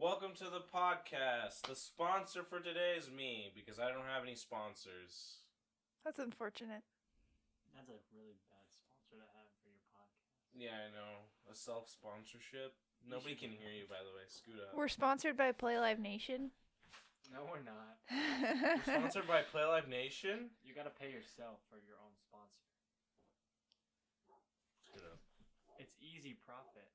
welcome to the podcast. The sponsor for today is me, because I don't have any sponsors. That's unfortunate. That's a really bad sponsor to have for your podcast. Yeah, I know. A self-sponsorship. Nobody can hear you, by the way. Scoot up. We're sponsored by Play Live Nation. No, we're not. We're sponsored by Play Live Nation? You gotta pay yourself for your own sponsor. Scoot up. It's easy profit.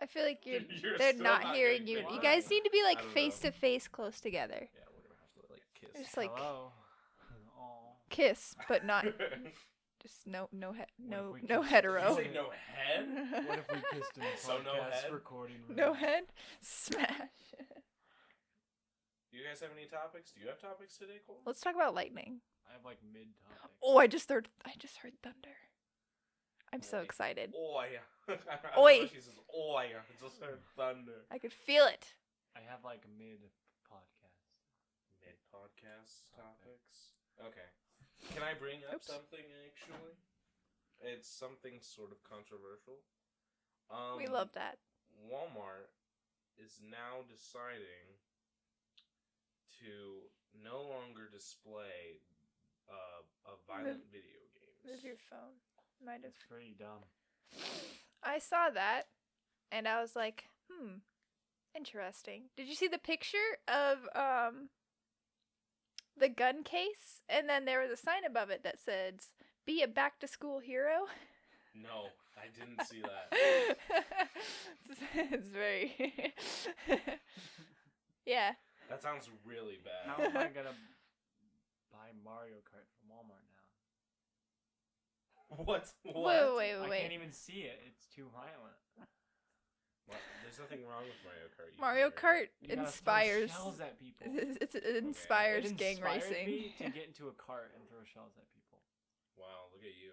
I feel like You're they're still not not hearing getting you. paid. You guys need to be like I don't face to face, close together. Yeah, we're gonna have to, kiss. Just like Hello. Aw. kiss, but not just no What if we no kissed? hetero. Did you say no head? What if we kissed in the So no podcast head? recording room? No head. Smash. Do you guys have any topics? Do you have topics today, Cole? Let's talk about lightning. I have like mid-topic. Oh, I just heard thunder. I'm so Oi. excited. Oi. Oi. She says, oi. I just heard thunder. I could feel it. I have like mid-podcast. Mid-podcast topics? Okay. Can I bring up Oops. something, actually? It's something sort of controversial. We love that. Walmart is now deciding to no longer display violent video Move games. your phone. Might have. It's pretty dumb. I saw that, and I was like, interesting. Did you see the picture of the gun case? And then there was a sign above it that says, "Be a back-to-school hero." No, I didn't see that. It's very... Yeah. That sounds really How bad. am I gonna buy Mario Kart from Walmart now? What? Wait. I can't even see it. It's too violent. Well, there's nothing wrong with Mario Kart. you Mario nerd. Kart You gotta inspires... throw shells at people. It inspires It gang inspired racing. me to get into a cart and throw shells at people. Wow, look at you.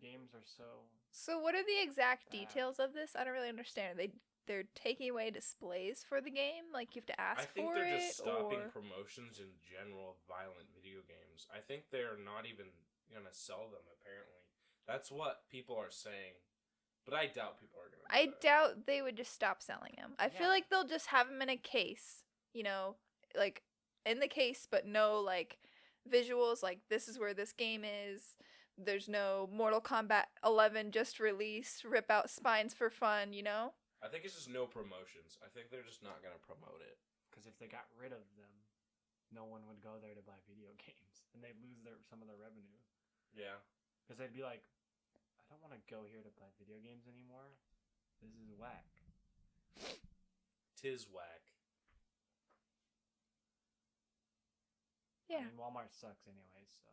Games are so. So what are the exact Bad. details of this? I don't really understand. They're taking away displays for the game? Like you have to ask I think for they're it? just stopping or... promotions in general of violent video games. I think they're not even gonna sell them, apparently. That's what people are saying. But I doubt people are gonna do I that. doubt they would just stop selling them. I feel Yeah. like they'll just have them in a case, you know, like in the case, but no like visuals. Like this is where this game is. There's no Mortal Kombat 11 just released. Rip out spines for fun, you know. I think it's just no promotions. I think they're just not gonna promote it. Because if they got rid of them, no one would go there to buy video games, and they'd lose some of their revenue. Yeah. Because they'd be like, I don't want to go here to buy video games anymore. This is whack. Tis whack. Yeah. I mean, Walmart sucks anyways, so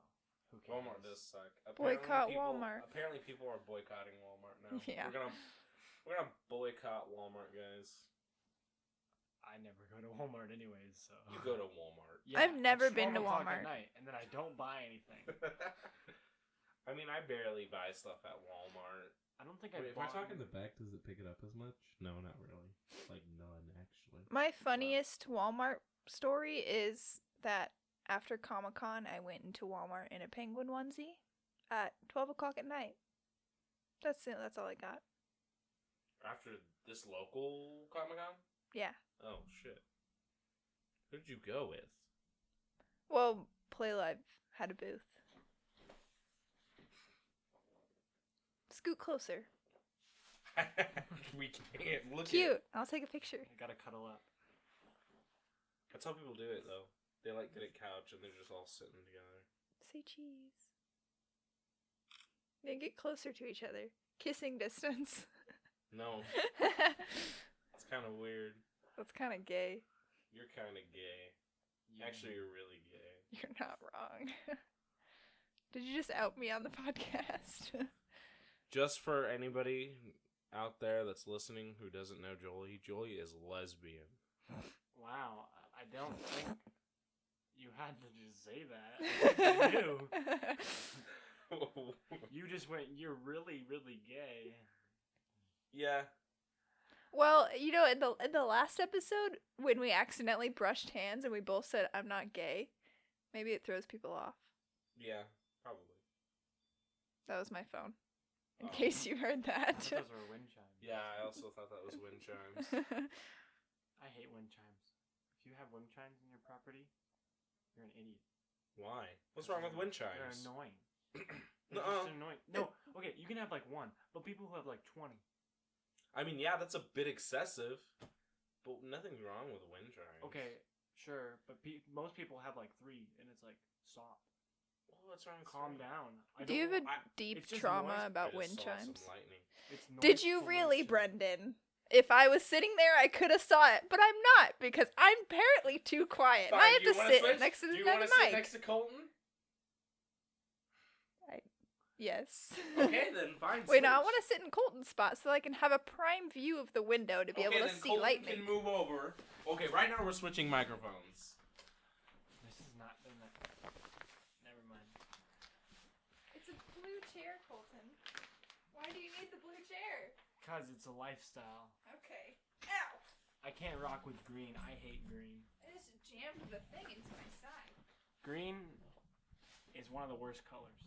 who cares? Walmart does suck. Boycott people, Walmart. Apparently, people are boycotting Walmart now. Yeah. We're gonna boycott Walmart, guys. I never go to Walmart anyways, so. You go to Walmart. I've never it's been to 12 o'clock Walmart. At night, and then I don't buy anything. I mean, I barely buy stuff at Walmart. I don't think Wait, I if I bought. talk in the back, does it pick it up as much? No, not really. Like, none, actually. My funniest Walmart story is that after Comic-Con, I went into Walmart in a penguin onesie at 12 o'clock at night. That's it. That's all I got. After this local Comic-Con? Yeah. Oh, shit. Who'd you go with? Well, Play Live had a booth. Scoot closer. We can't look Cute. I'll take a picture. I gotta cuddle up. That's how people do it, though. They get a couch and they're just all sitting together. Say cheese. They get closer to each other. Kissing distance. No, it's kind of weird. That's kind of gay. You're kind of gay. Actually, you're really gay. You're not wrong. Did you just out me on the podcast? Just for anybody out there that's listening who doesn't know Jolie is lesbian. Wow, I don't think you had to just say that. I knew. You just went, you're really, really gay. Yeah. Well, you know, in the last episode, when we accidentally brushed hands and we both said, "I'm not gay," maybe it throws people off. Yeah, probably. That was my phone. In Oh. case you heard I that. thought those were wind chimes. Yeah, I also thought that was wind chimes. I hate wind chimes. If you have wind chimes in your property, you're an idiot. Why? What's wrong with wind They're chimes? annoying. They're Nuh-uh. just annoying. No, okay, you can have like one, but people who have like 20. I mean, yeah, that's a bit excessive, but nothing wrong with wind chimes. Okay, sure, but most people have like 3, and it's like, stop. Well, what's wrong with Calm three? down. Do you have a I- deep it's just trauma noise. I about just wind saw chimes? some lightning. It's Did noise you really, pollution. Brendan? If I was sitting there, I could have saw it, but I'm not because I'm apparently too quiet. And I Fine, have do you to wanna sit switch? next to Do the you want mic. to sit next to Colton? Yes. Okay, then fine. Wait, no, I switch. want to sit in Colton's spot so I can have a prime view of the window to be able to then see Colton lightning. can move over. Okay, right now we're switching microphones. This is not. Never mind. It's a blue chair, Colton. Why do you need the blue chair? Because it's a lifestyle. Okay. Ow! I can't rock with green. I hate green. I just jammed the thing into my side. Green is one of the worst colors.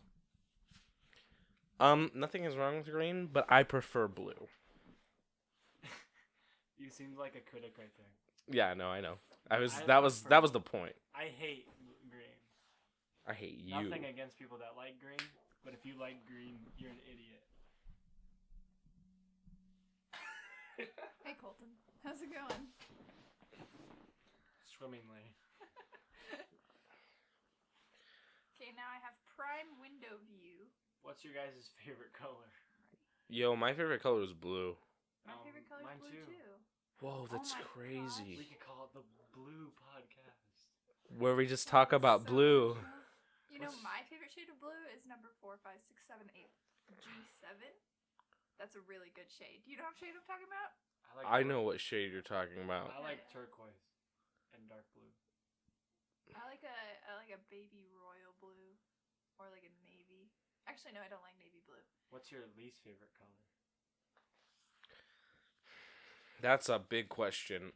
Nothing is wrong with green, but I prefer blue. You seemed like a critic right there. Yeah, no, I know. I That was prefer- the point. I hate green. I hate you. Nothing against people that like green, but if you like green, you're an idiot. Hey, Colton. How's it going? Swimmingly. Okay, now I have prime window view. What's your guys' favorite color? Yo, my favorite color is blue. My favorite color mine is blue too. too. Whoa, that's my crazy. We could call it the Blue Podcast. Where we just talk about blue. You know, What's- my favorite shade of blue is number 4, 5, 6, 7, 8, G7. That's a really good shade. Do you know what shade I'm talking about? I know what shade you're talking about. I like turquoise and dark blue. I like a baby royal blue, or like a navy. Actually, no, I don't like navy blue. What's your least favorite color? That's a big question.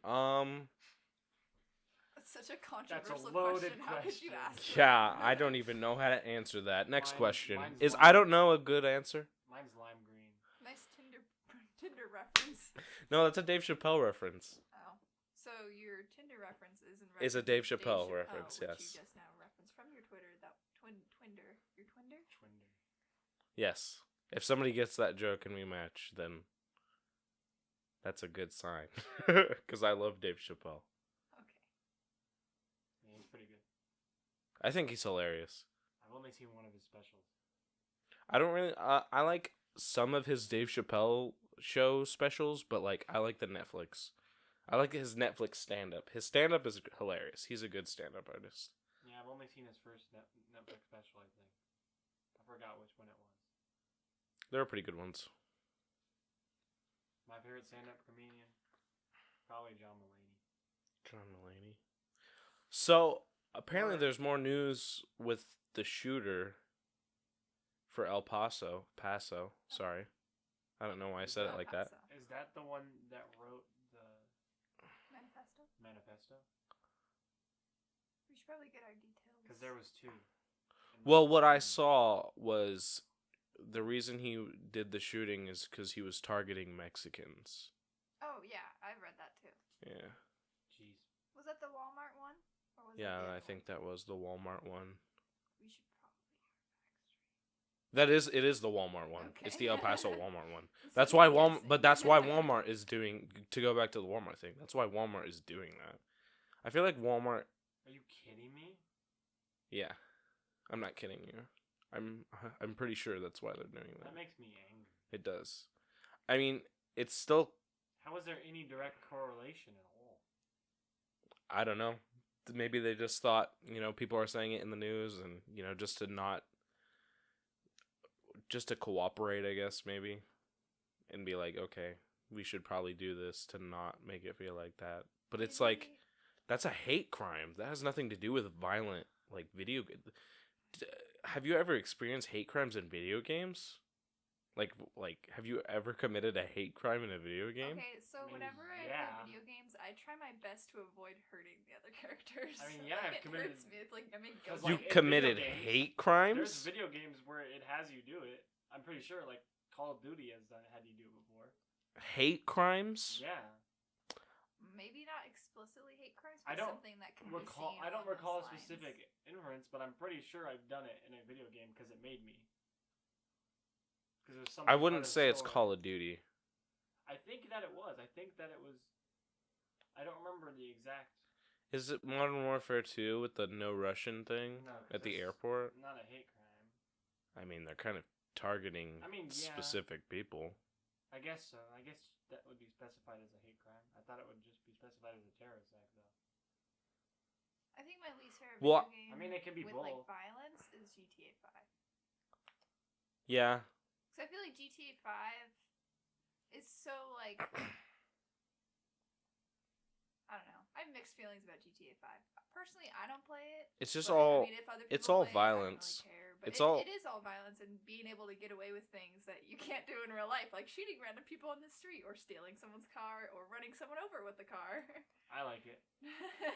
That's such a controversial loaded question. How could you question. ask? that? Yeah, I don't even know how to answer that. Next Mine's- question mine's is lime. I don't know a good answer. Mine's lime green. Nice Tinder reference. No, that's a Dave Chappelle reference. Oh, so your Tinder reference is in Is a reference Dave to Chappelle reference, which yes. you just now referenced from your Twitter. That Twinder, your Twinder. Twinder. Yes. If somebody gets that joke and we match, then that's a good sign. Because I love Dave Chappelle. Okay. Yeah, he's pretty good. I think he's hilarious. I've only seen one of his specials. I don't really. I like some of his Dave Chappelle show specials, but like I like the Netflix. I like his Netflix stand up. His stand up is hilarious. He's a good stand up artist. Yeah, I've only seen his first Netflix special, I think. I forgot which one it was. There are pretty good ones. My favorite stand-up comedian? Probably John Mulaney. John Mulaney. So apparently, Or- there's more news with the shooter for El Paso. Sorry, I don't know why I said it like that. Paso. Is that the one that wrote the Manifesto. manifesto? We should probably get our details. Because there was 2. And Well, what I one- saw was the reason he did the shooting is because he was targeting Mexicans. Oh yeah, I read that too. Yeah, Jeez. Was that the Walmart one? Or was yeah, that the I other think that was the Walmart one. one? We should probably It is the Walmart one. It's Okay. the El Paso Walmart one. Instead That's of why guessing. but that's why Walmart is doing, to go back to the Walmart thing. That's why Walmart is doing that. I feel like Walmart. Are you kidding me? Yeah, I'm not kidding you. I'm pretty sure that's why they're doing that. That makes me angry. It does. I mean, it's still. How is there any direct correlation at all? I don't know. Maybe they just thought, people are saying it in the news, and just to cooperate, I guess, maybe, and be like, okay, we should probably do this to not make it feel like that. But it's like, Maybe- that's a hate crime. That has nothing to do with violent, like, video. Have you ever experienced hate crimes in video games? Like, have you ever committed a hate crime in a video game? Okay, so I mean, whenever I yeah. play video games, I try my best to avoid hurting the other characters. I mean, yeah, like, I've it committed- hurts me. It's like I make 'Cause, guilt. You like, in committed video games, hate There's crimes? video games where it has you do it. I'm pretty sure, like Call of Duty has had you do it before. Hate crimes? Yeah. Maybe not explicitly hate crimes, I but don't something that can recall. be seen I don't along recall a those lines. specific inference, but I'm pretty sure I've done it in a video game because it made me. Because it was something. I wouldn't say it's Call of Duty. I think that it was. I think that it was. I don't remember the exact. Is it Modern Warfare 2 with the no Russian thing No, 'cause at the that's airport? Not a hate crime. I mean, they're kind of targeting Yeah. specific people. I guess so. I guess that would be specified as a hate crime. I thought it would just be specified as a terrorist act, though. I think my least favorite Well, video game I mean, it can be with both. like violence is GTA 5. Yeah. Because I feel like GTA 5 is so like I don't know. I have mixed feelings about GTA 5. Personally, I don't play it. It's just but, all I mean, if other it's people all play it, I don't violence. really care. But It's all it is all violence and being able to get away with things that you can't do in real life, like shooting random people on the street or stealing someone's car or running someone over with the car. I like it.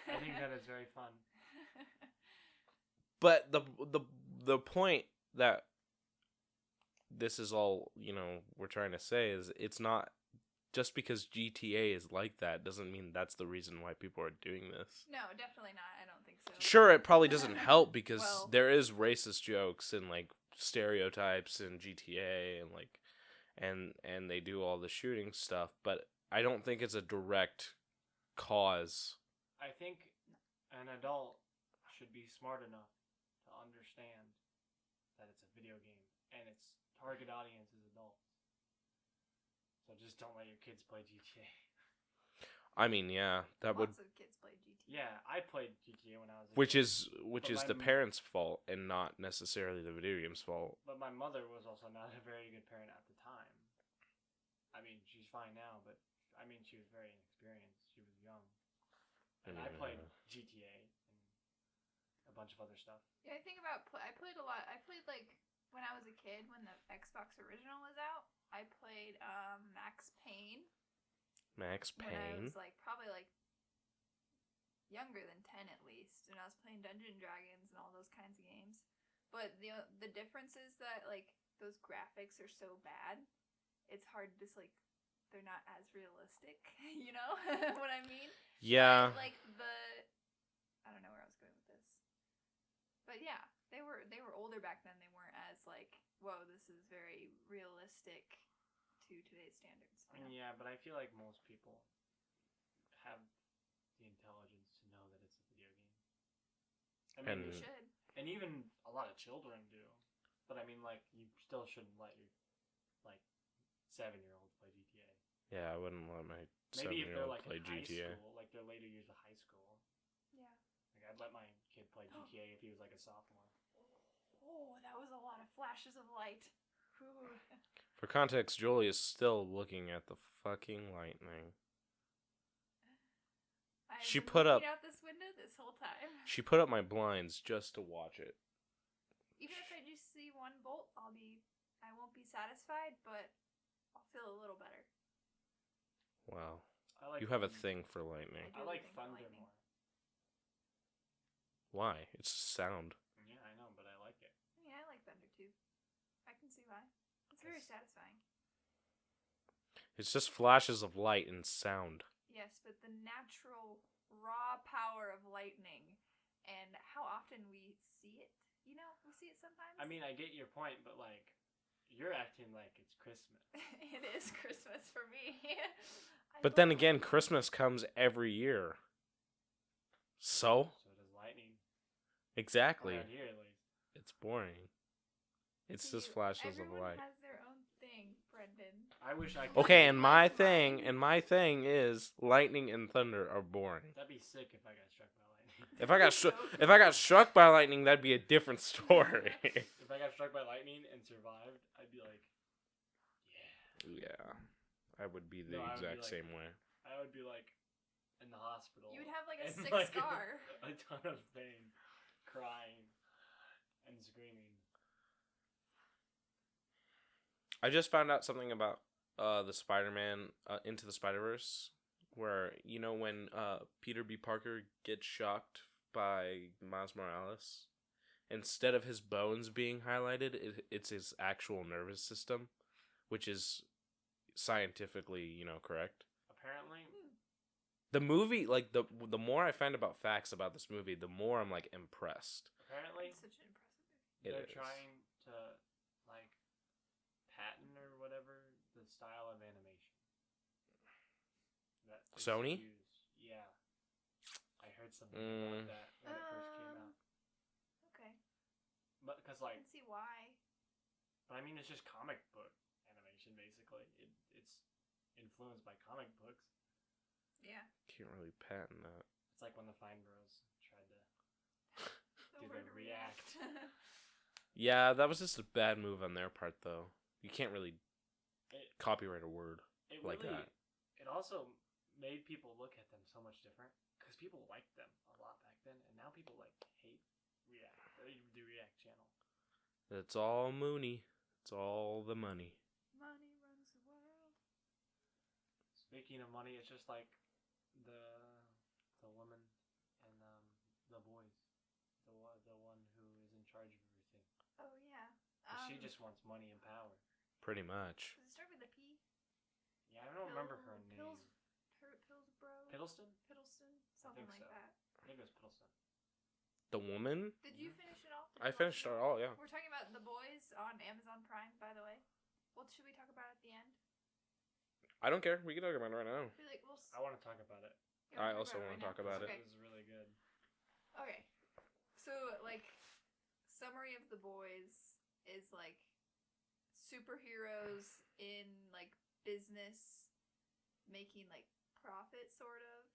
I think that is very fun. But the point that this is all, we're trying to say is it's not just because GTA is like that doesn't mean that's the reason why people are doing this. No, definitely not. I don't think so. Sure, it probably doesn't help because Well- there is racist jokes and like stereotypes in GTA and like and they do all the shooting stuff, but I don't think it's a direct cause. I think an adult should be smart enough to understand that it's a video game and its target audience is adults. So just don't let your kids play GTA. I mean, yeah, that would Lots of kids play GTA. Yeah, I played GTA when I was a which kid, is But the my- parents' fault and not necessarily the video game's fault. but my mother was also not a very good parent at the time. I mean, she's fine now, but I mean, she was very inexperienced. She was young. And I played GTA and a bunch of other stuff. Yeah, I think about I played a lot. I played like when I was a kid when the Xbox original was out. I played Max Payne Max when I Payne. was like probably like younger than 10 at least, and I was playing Dungeons and Dragons and all those kinds of games. But the difference is that like those graphics are so bad, it's hard to just like they're not as realistic. You know what I mean? Yeah. But, like I don't know where I was going with this, but yeah, they were older back then. They weren't as like, whoa, this is very realistic to today's standards. You know? Yeah, but I feel like most people have the intelligence to know that it's a video game. I mean, They And- should. and even a lot of children do. But I mean, like, you still shouldn't let your, like, 7-year-old play GTA. Yeah, I wouldn't let my Maybe if they're, 7-year-old like, play in high GTA. school, like, their later years of high school. Yeah. Like, I'd let my kid play GTA if he was, like, a sophomore. Oh, that was a lot of flashes of light. Whew. For context, Julie is still looking at the fucking lightning. I've She been put up- looking out this window this whole time. She put up my blinds just to watch it. Even if I just see one bolt, I won't be satisfied, but I'll feel a little better. Wow. I like You have a thunder. thing for lightning. I I do like think for thunder lightning. more. Why? It's sound. Yeah, I know, but I like it. Yeah, I like thunder too. I can see why. It's very Yes. satisfying. It's just flashes of light and sound. Yes, but the natural raw power of lightning and how often we see it. You know, we see it sometimes. I mean, I get your point, but, like, you're acting like it's Christmas. it is Christmas for me. I But then love again, lightning. Christmas comes every year. So? So does lightning. Exactly. Around here, at least. It's boring. It's See, just flashes of everyone light. has their own thing, Brendan. I wish I could. Okay, Like and my mine. thing is lightning and thunder are boring. That'd be sick if I got struck by lightning. If I got So if I got struck by lightning, that'd be a different story. If I got struck by lightning and survived, I'd be like, yeah. Yeah, I would be the No, I would be exact like- same way. I would be like in the hospital. You would have like a and, sick like, scar. A ton of pain, crying, and screaming. I just found out something about the Spider-Man Into the Spider-Verse, where when Peter B. Parker gets shocked by Miles Morales, instead of his bones being highlighted, it's his actual nervous system, which is scientifically, correct. Apparently, The movie, like the more I find about facts about this movie, the more I'm like impressed. apparently It's such an impressive movie. It they're is. trying to like patent or whatever the style of animation. That is Sony? used. Yeah, I heard something about that when it first came out. Okay. But because I like, can see why. but I mean, it's just comic book animation basically. It's influenced by comic books. Yeah. Can't really patent that. It's like when the Fine Bros tried to. The Do word the react. Yeah, that was just a bad move on their part, though. You can't really It, copyright a word it like really, that. It also made people look at them so much different because people liked them a lot back then, and now people like hate React. The React channel. It's all Mooney. It's all the money. Money runs the world. Speaking of money, it's just like the woman and the boys, the one who is in charge of everything. Oh yeah. 'Cause she just wants money and power. Pretty much. Does it start with a P? Yeah, I don't remember her name. Pillsbro. Piddleston? Piddleston, something think like so. that. I think it was Piddleston. The woman? Did you finish it all? Did I you watch finished it all, yeah. We're talking about The Boys on Amazon Prime, by the way. What should we talk about at the end? I don't care. We can talk about it right now. I feel like I want to talk about it. you I wanna also it wanna right talk now? about it. Okay. It was really good. Okay. So, like, summary of The Boys is like superheroes in like business making like profit, sort of.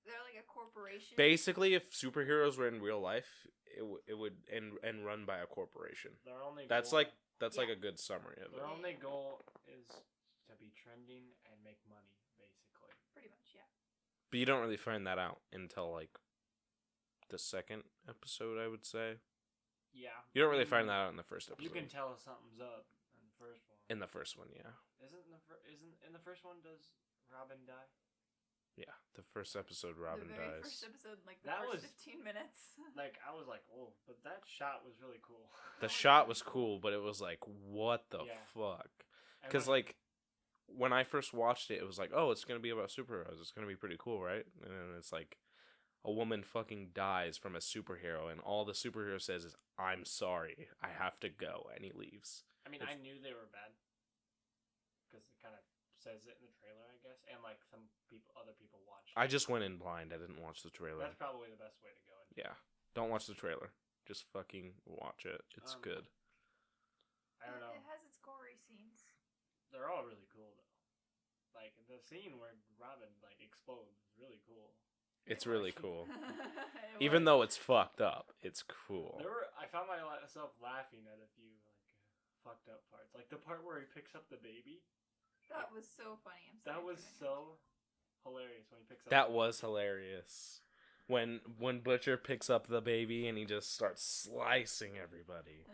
They're like a corporation. Basically, if superheroes were in real life, it would and run by a corporation. Their only That's goal, like a good summary of their it. only goal is to be trending and make money, basically. Pretty much, yeah. But you don't really find that out until like the second episode, I would say. Yeah. You don't really find that out in the first episode. You can tell something's up in the first one. In the first one, yeah. Isn't in the first one does Robin die? Yeah, the first episode, Robin the very dies. first episode, like the That first was- 15 minutes. Like I was like, oh, but that shot was really cool. The shot was cool, but it was like, what the Yeah. fuck? And Because when- like, when I first watched it, it was like, oh, it's gonna be about superheroes. It's gonna be pretty cool, right? And then it's like, a woman fucking dies from a superhero, and all the superhero says is, "I'm sorry, I have to go," and he leaves. I mean, it's- I knew they were bad because it kind of says it in the trailer, I guess, and like other people watched. I just went in blind. I didn't watch the trailer. That's probably the best way to go. Yeah, don't watch the trailer. Just fucking watch it. It's good. I don't know. It has its gory scenes. They're all really cool though. Like the scene where Robin like explodes is really cool. It's really cool. It Even was. though it's fucked up, it's cool. I found myself laughing at a few fucked up parts, like the part where he picks up the baby. That was so funny. I'm sorry. That was Jordan. so hilarious when he picks up. That was hilarious. When Butcher picks up the baby and he just starts slicing everybody.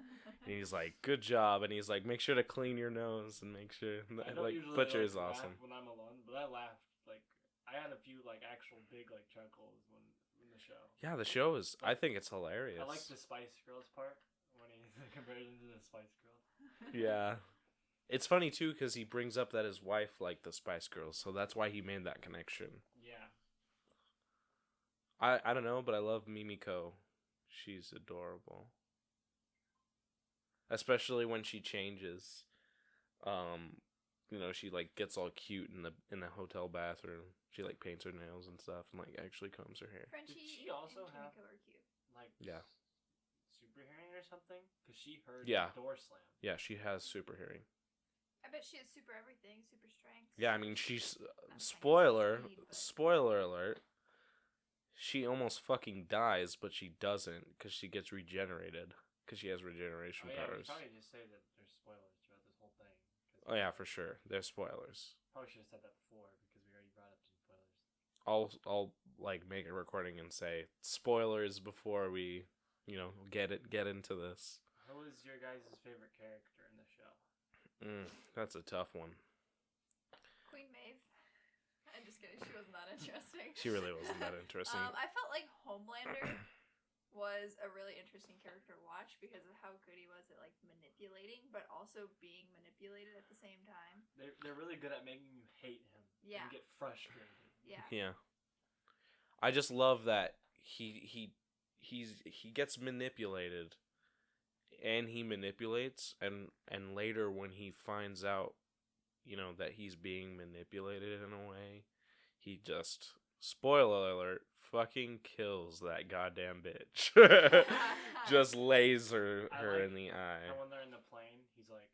And he's like, "Good job," and he's like, "Make sure to clean your nose and make sure." I don't Like usually, Butcher like, is awesome. laugh when I'm alone, but I laughed like I had a few like actual big like chuckles when in the show. Yeah, the show is. I think it's hilarious. I like the Spice Girls part when he compares them to the Spice Girls. Yeah, it's funny too because he brings up that his wife liked the Spice Girls, so that's why he made that connection. Yeah, I don't know, but I love Mimiko. She's adorable. Especially when she changes. She like gets all cute in the hotel bathroom. She like paints her nails and stuff and like actually combs her hair. Frenchie Did she also and have- Kimiko are cute. like Yeah. super hearing or something because she heard Yeah. the door slam. Yeah, she has super hearing. I bet she has super everything, super strength. Yeah, I mean she's saying spoiler speed, but- spoiler alert. She almost fucking dies, but she doesn't because she gets regenerated because she has regeneration Oh yeah, we powers. should probably just say that there's spoilers throughout this whole thing. 'cause Oh yeah, for sure. There's spoilers. Probably should have said that before because we already brought up some spoilers. I'll like make a recording and say spoilers before we, get into this. Who was your guys' favorite character in the show? That's a tough one. Queen Maeve. I'm just kidding. She wasn't that interesting. She really wasn't that interesting. I felt like Homelander was a really interesting character to watch because of how good he was at like manipulating, but also being manipulated at the same time. They're really good at making you hate him. Yeah. And get frustrated. Yeah. Yeah. I just love that he gets manipulated, and he manipulates, and later when he finds out, that he's being manipulated in a way, he just, spoiler alert, fucking kills that goddamn bitch. Just lays her like in the eye. And when they're in the plane, she's like,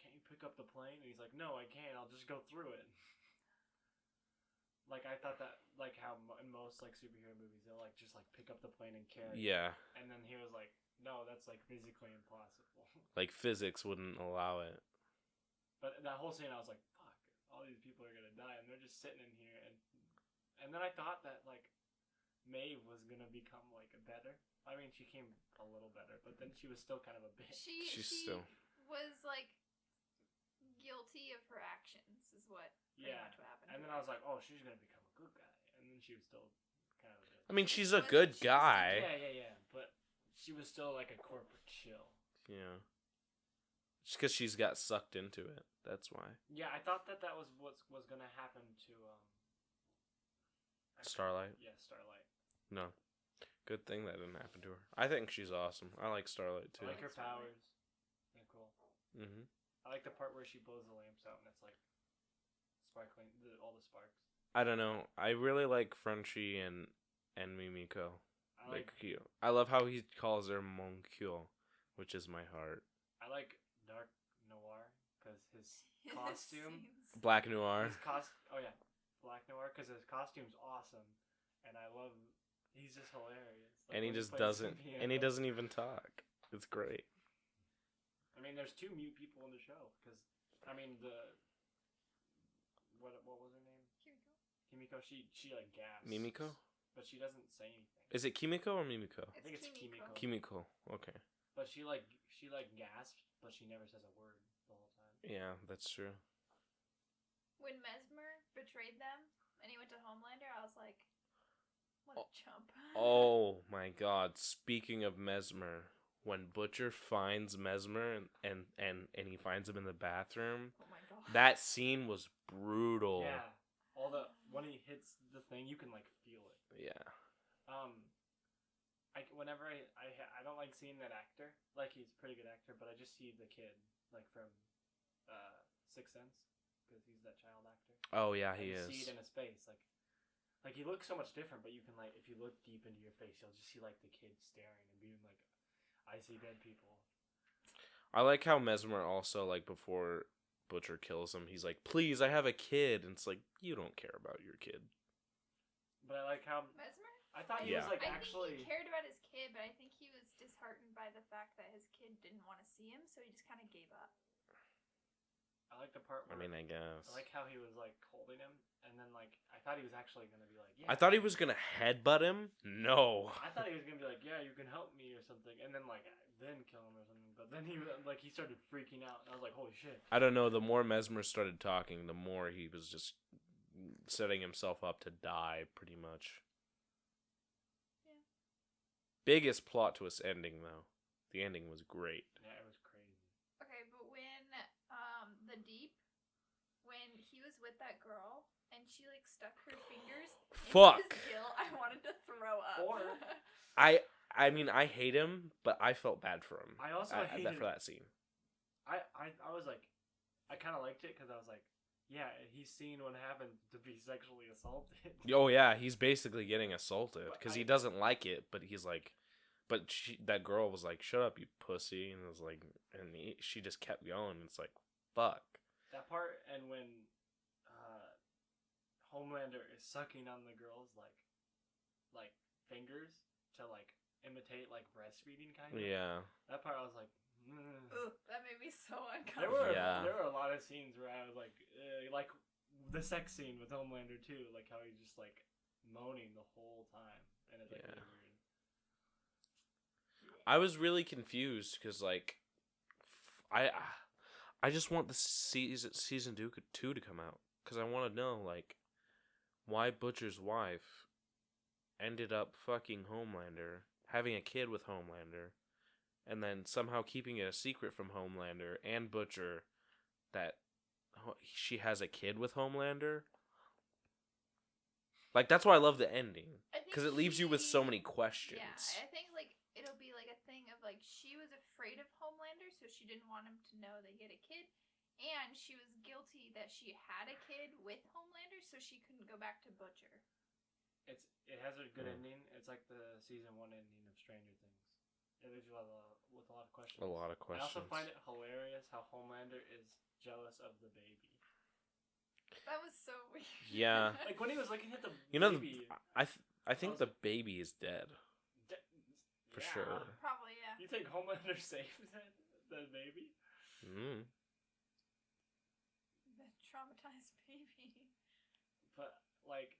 "Can't you pick up the plane?" And he's like, "No, I can't. I'll just go through it." Like, I thought that, like, how in most, like, superhero movies, they'll, like, just, like, pick up the plane and carry it. Yeah. And then he was like, "No, that's, like, physically impossible." Like, physics wouldn't allow it. But that whole scene, I was like, "Fuck, all these people are gonna die," and they're just sitting in here, and then I thought that, like, Maeve was gonna become, like, better. I mean, she came a little better, but then she was still kind of a bitch. She's She still... was like guilty of her actions, is what pretty much what happened. And then I was like, "Oh, she's gonna become a good guy," and then she was still kind of a bitch. I mean, she's a She good was still- guy. Yeah, but she was still like a corporate shill. Yeah. Just because she's got sucked into it. That's why. Yeah, I thought that was what was gonna happen to Starlight? Yeah, Starlight. No. Good thing that didn't happen to her. I think she's awesome. I like Starlight too. I like her Starlight. powers. They're cool. Mm-hmm. I like the part where she blows the lamps out and it's like sparkling, all the sparks. I don't know. I really like Frenchie and Mimiko. I like Cute. I love how he calls her Mon Cure, which is my heart. I like Dark Noir because his costume. Black Noir. Oh yeah, Black Noir because his costume's awesome, and I love. He's just hilarious. Like, And he when just plays the doesn't. piano. And he doesn't even talk. It's great. I mean, there's two mute people in the show because I mean what was her name? Kimiko. She like gasps. Mimiko? But she doesn't say anything. Is it Kimiko or Mimiko? I think it's Kimiko. Kimiko. Okay. But she gasps, but she never says a word the whole time. Yeah, that's true. When Mesmer betrayed them and he went to Homelander, I was like, what a chump. Oh my god. Speaking of Mesmer, when Butcher finds Mesmer and he finds him in the bathroom, Oh my god. that scene was brutal. Yeah. When he hits the thing, you can like feel it. Yeah. Whenever I don't like seeing that actor. Like, he's a pretty good actor, but I just see the kid like from Sixth Sense because he's that child actor. Oh yeah, And he you is. see it in his face, like he looks so much different. But you can like if you look deep into your face, you'll just see like the kid staring and being like, "I see dead people." I like how Mesmer also, like, before Butcher kills him, he's like, "Please, I have a kid," and it's like, you don't care about your kid. But I like how Mesmer? I thought he Yeah. was like I actually. think he cared about his kid, but I think he was disheartened by the fact that his kid didn't want to see him, so he just kind of gave up. I like the part I where mean, I guess. I like how he was like holding him, and then like I thought he was actually gonna be like, "Yeah." I thought he was gonna headbutt him. No. I thought he was gonna be like, "Yeah, you can help me" or something, and then like then kill him or something. But then he started freaking out, and I was like, "Holy shit!" I don't know. The more Mesmer started talking, the more he was just setting himself up to die, pretty much. Yeah. Biggest plot twist ending, though. The ending was great. Yeah, it was crazy. Okay, but when the Deep, when he was with that girl and she like stuck her fingers in Fuck. his gill, I wanted to throw up. Or- I mean, I hate him, but I felt bad for him. I also hated that for that scene. I was like, I kind of liked it because I was like, yeah, he's seen what happened to be sexually assaulted. Oh yeah, he's basically getting assaulted But because I- he doesn't like it, but he's like, that girl was like, "Shut up, you pussy," and it was like, she just kept going. It's like, fuck. That part, and when Homelander is sucking on the girl's like fingers to like imitate like breastfeeding kind of. Yeah. That part I was like, mm. Ugh, that made me so There were uncomfortable. Yeah. a lot of scenes where I was like the sex scene with Homelander too, like how he's just like moaning the whole time, and it's like Yeah. really weird. I was really confused because like, I just want the season 2 to come out because I want to know like why Butcher's wife ended up fucking Homelander having a kid with Homelander, and then somehow keeping it a secret from Homelander and Butcher that she has a kid with Homelander. Like, that's why I love the ending. I think Because it leaves you with so many questions. Yeah, I think like it'll be like a thing of like she was afraid of Homelander, so she didn't want him to know they get a kid, and she was guilty that she had a kid with Homelander, so she couldn't go back to Butcher. It has a good Mm. ending. It's like the season 1 ending of Stranger Things. It leaves you with a lot of questions. A lot of I also questions. find it hilarious how Homelander is jealous of the baby. That was so weird. Yeah. Like when he was looking at the You know, baby. I think the baby is dead. de- For yeah. sure. Probably, yeah. You think Homelander saved the baby? Mm. The traumatized baby. But like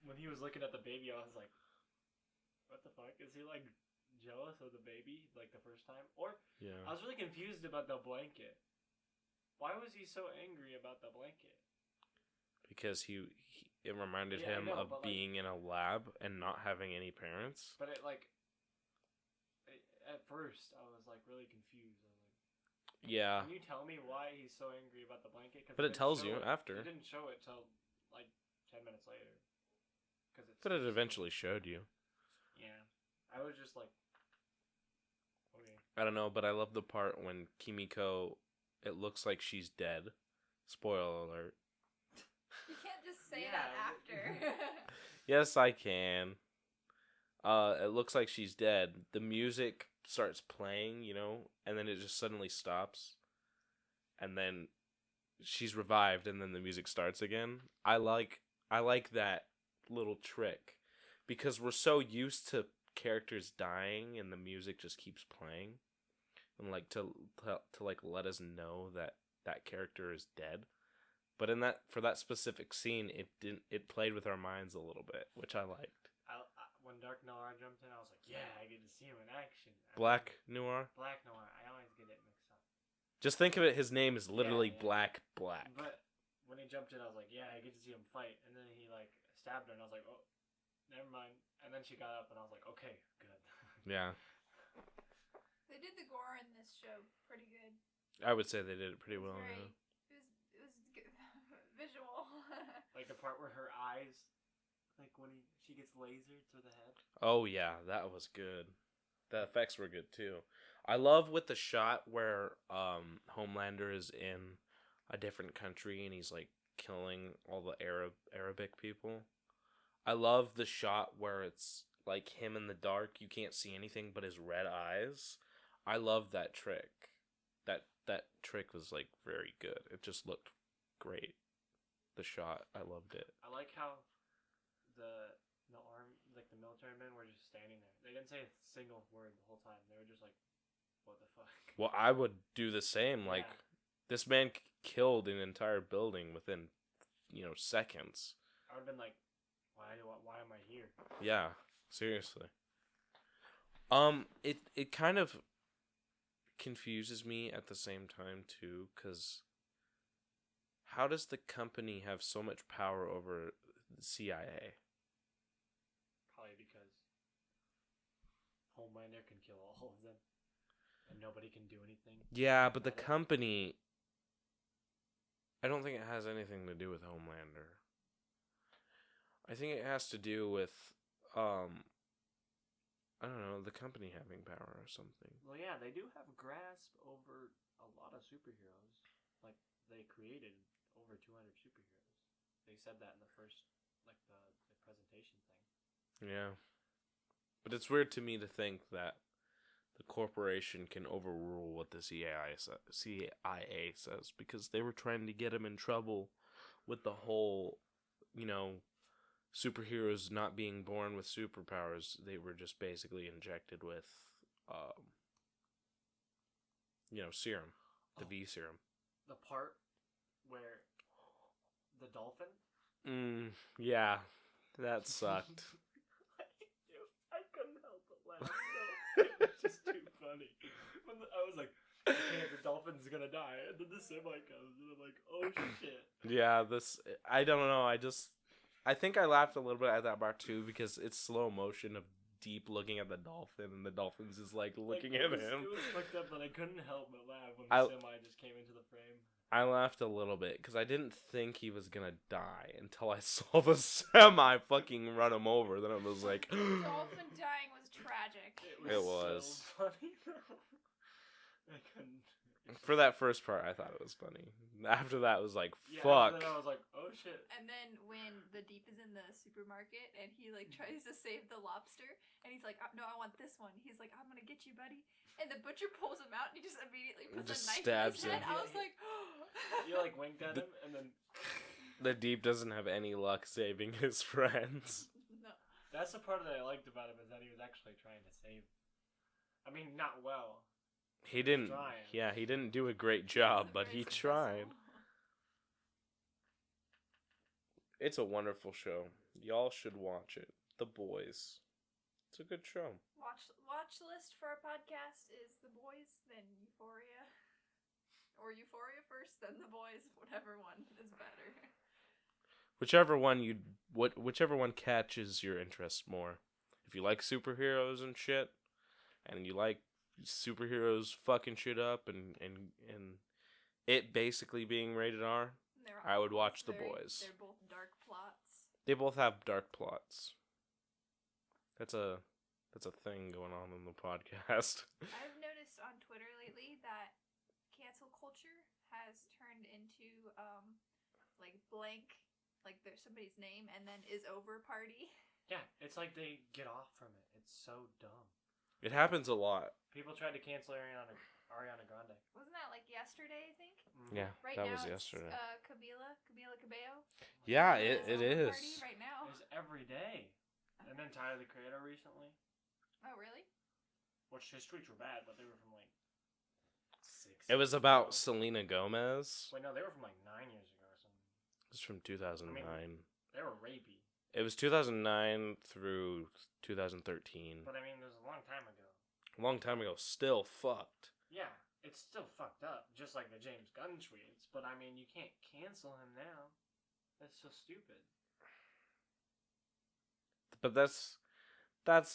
when he was looking at the baby, I was like, "What the fuck? Is he like jealous of the baby like the first time?" Or Yeah. I was really confused about the blanket. Why was he so angry about the blanket? Because it reminded Yeah, I him know, of but, like- being in a lab and not having any parents. But at first I was like really confused. I was like, Yeah. "Can you tell me why he's so angry about the blanket?" 'Cause But it didn't tells show you it- after. It didn't show it till like 10 minutes later. But it eventually showed you. Yeah, I was just like, okay. I don't know, but I love the part when Kimiko, it looks like she's dead. Spoiler alert. You can't just say Yeah, that after. Yes, I can. It looks like she's dead. The music starts playing, and then it just suddenly stops. And then she's revived, and then the music starts again. I like that little trick because we're so used to characters dying and the music just keeps playing, and like to like let us know that that character is dead. But for that specific scene, it played with our minds a little bit, which I liked. When Dark Noir jumped in, I was like, yeah, I get to see him in action. Black Noir. Black Noir. I always get it mixed up. Just think of it. His name is literally Yeah. Black. But when he jumped in, I was like, yeah, I get to see him fight. And then he like stabbed her, and I was like, oh, never mind. And then she got up, and I was like, okay, good. Yeah, They did the gore in this show pretty good. I would say they did it pretty It was well. very- Yeah. It was good. Visual. Like the part where her eyes, like when she gets lasered through the head. Oh yeah, that was good. The effects were good too. I love with the shot where Homelander is in a different country and he's like killing all the Arabic people. I love the shot where it's like him in the dark, you can't see anything but his red eyes. I love that trick. That trick was like very good. It just looked great. The shot, I loved it. I like how the military men were just standing there. They didn't say a single word the whole time. They were just like, what the fuck? Well, I would do the same. Like, Yeah. this man killed an entire building within, seconds. I would have been like, why am I here? Yeah, seriously. It kind of confuses me at the same time too, because how does the company have so much power over the CIA? Probably because Homelander can kill all of them, and nobody can do anything. Yeah, but the about it. company, I don't think it has anything to do with Homelander. I think it has to do with, I don't know, the company having power or something. Well, yeah, they do have grasp over a lot of superheroes. Like, they created over 200 superheroes. They said that in the first, like, the presentation thing. Yeah. But it's weird to me to think that the corporation can overrule what the CIA says because they were trying to get him in trouble with the whole, superheroes not being born with superpowers. They were just basically injected with, serum, the Oh. V serum. The part where the dolphin... Yeah, that sucked. I couldn't help but laugh. No, it was just too funny. I was like, okay, the dolphin's gonna die, and then the semi comes, and I'm like, oh shit. Yeah, I don't know. I think I laughed a little bit at that part too because it's slow motion of Deep looking at the dolphin, and the dolphin's just like looking Like, at it him. was fucked up, but I couldn't help but laugh when I- the semi just came into the frame. I laughed a little bit because I didn't think he was gonna die until I saw the semi fucking run him over. Then I was like, Dolphin dying was tragic. It was. so funny. I couldn't. for that first part, I thought it was funny. After that, it was like, Yeah, fuck. after that I was like, oh shit. And then when the Deep is in the supermarket and he like tries to save the lobster and he's like, no, I want this one. He's like, I'm gonna get you, buddy. And the butcher pulls him out and he just immediately puts Just a knife stabs in his head. him. I was like, You like winked at him and then. The Deep doesn't have any luck saving his friends. no. That's the part that I liked about him, is that he was actually trying to save. I mean, not well. He didn't. Trying. Yeah, he didn't do a great He job, wasn't but very he tried. successful. It's a wonderful show. Y'all should watch it. The Boys. It's a good show. Watch list for our podcast is The Boys, then Euphoria. Or Euphoria first, then The Boys. Whatever one is better. Whichever one catches your interest more. If you like superheroes and shit, and you like superheroes fucking shit up and it basically being rated R, They're I would both watch The Boys. They're both dark plots. They both have dark plots. That's a thing going on in the podcast. I've noticed on Twitter lately that cancel culture has turned into like blank, like there's somebody's name and then is over party. Yeah, it's like they get off from it. It's so dumb. It happens a lot. People tried to cancel Ariana Grande. Wasn't that like yesterday, I think? Yeah, Right that now was it's, yesterday. Camila Cabello. Yeah, It's it over is. Party right now. It's every day. And then Tyler the Creator recently. Oh really? Which his tweets were bad, but they were from like 6. It was about Selena Gomez. Wait, no, they were from like 9 years ago or something. It was from 2009. They were rapey. It was 2009 through 2013. But I mean, it was a long time ago. A long time ago. Still fucked. Yeah, it's still fucked up, just like the James Gunn tweets. But I mean, you can't cancel him now. That's so stupid. But that's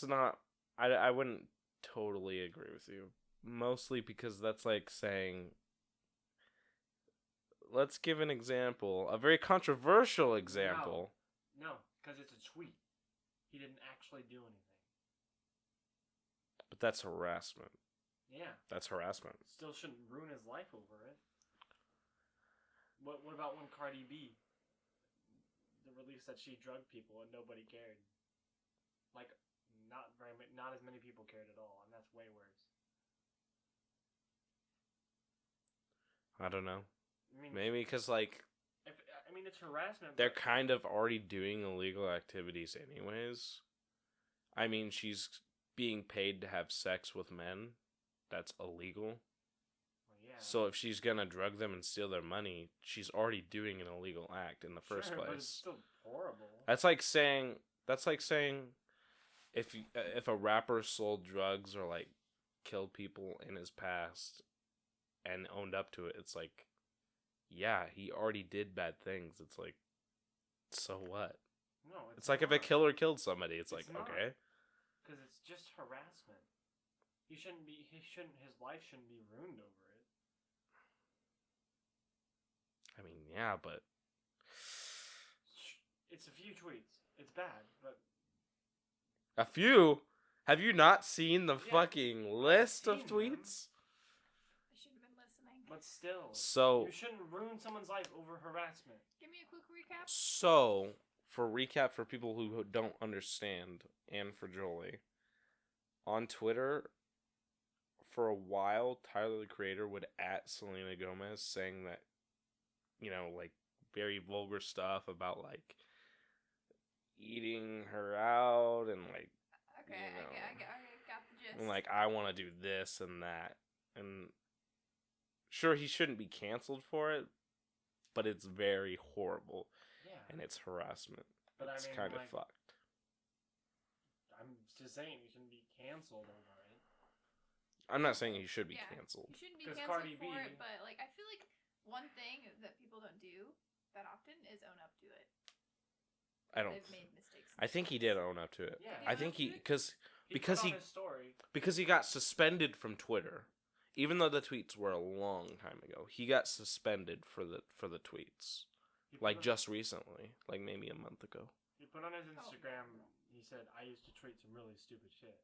not. I wouldn't totally agree with you. Mostly because that's like saying. Let's give an example, a very controversial example. No, because it's a tweet. He didn't actually do anything. But that's harassment. Yeah, That's harassment. still shouldn't ruin his life over it. What about when Cardi B released that she drugged people and nobody cared? Like, not as many people cared at all, and that's way worse. I don't know. I mean, Maybe because like it's harassment. they're but- kind of already doing illegal activities anyways. I mean, she's being paid to have sex with men. That's illegal. Well, yeah. So if she's gonna drug them and steal their money, she's already doing an illegal act in the first Sure, place. but it's still horrible. That's like saying if a rapper sold drugs or like killed people in his past and owned up to it, it's like, yeah, he already did bad things. It's like, so what? No, It's like if a killer killed somebody, it's like, not. okay. Because it's just harassment. His life shouldn't be ruined over it. I mean, yeah, but It's a few tweets. It's bad, but a few. Have you not seen the Yeah, fucking list of seen them. tweets? I should have been listening. but still, So, you shouldn't ruin someone's life over harassment. Give me a quick recap. so for recap for people who don't understand, and for Jolie, on Twitter, for a while, Tyler the Creator would at Selena Gomez saying that, like very vulgar stuff about like eating her out and like. Okay, I got the gist. And like, I want to do this and that. And sure, he shouldn't be canceled for it, but it's very horrible Yeah, and it's harassment. but It's I mean, kind of like, fucked. I'm just saying you shouldn't be canceled over it. I'm not saying he should be Yeah. canceled. You shouldn't be 'Cause canceled Cardi for B- it, but like I feel like one thing that people don't do that often is own up to it. I don't. They've made mistakes. I think he did own up to it. Yeah, I think he, because Because put he- on his story. because he got suspended from Twitter. Even though the tweets were a long time ago, he got suspended for the tweets. He put Like on- just recently, like maybe a month ago. He put on his Oh. Instagram. He said, "I used to tweet some really stupid shit."